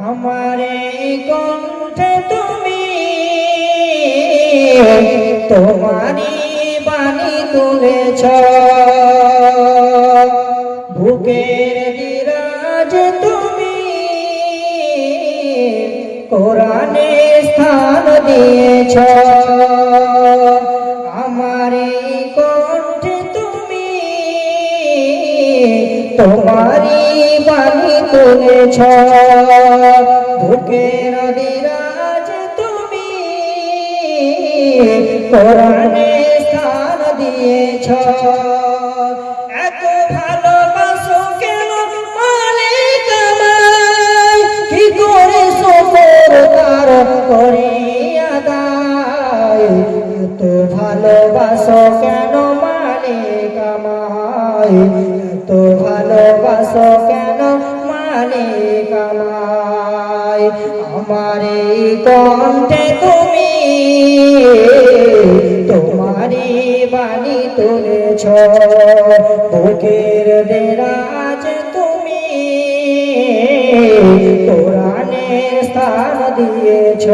हमारे कंठे তুমি তোমারি বাণী তুলেছ বুকের বিরাজ তুমি কোরআনে স্থান দিয়েছ हमारे कंठे তুমি তোমারি বাণী তুলেছ বুকের বিরাজ তুমি কোরআনে স্থান দিয়েছ এত ভালোবাসো কেন মালিক আমায় কি করে শুকর তার করি আদায় এত ভালোবাসো কেন মালিক আমায় এত ভালোবাসো কেন মালিক আমায় আমার এই কণ্ঠে তুমি তোমারি বাণী তুলেছ বুকের দেরাজ তুমি কোরআনে স্থান দিয়েছ।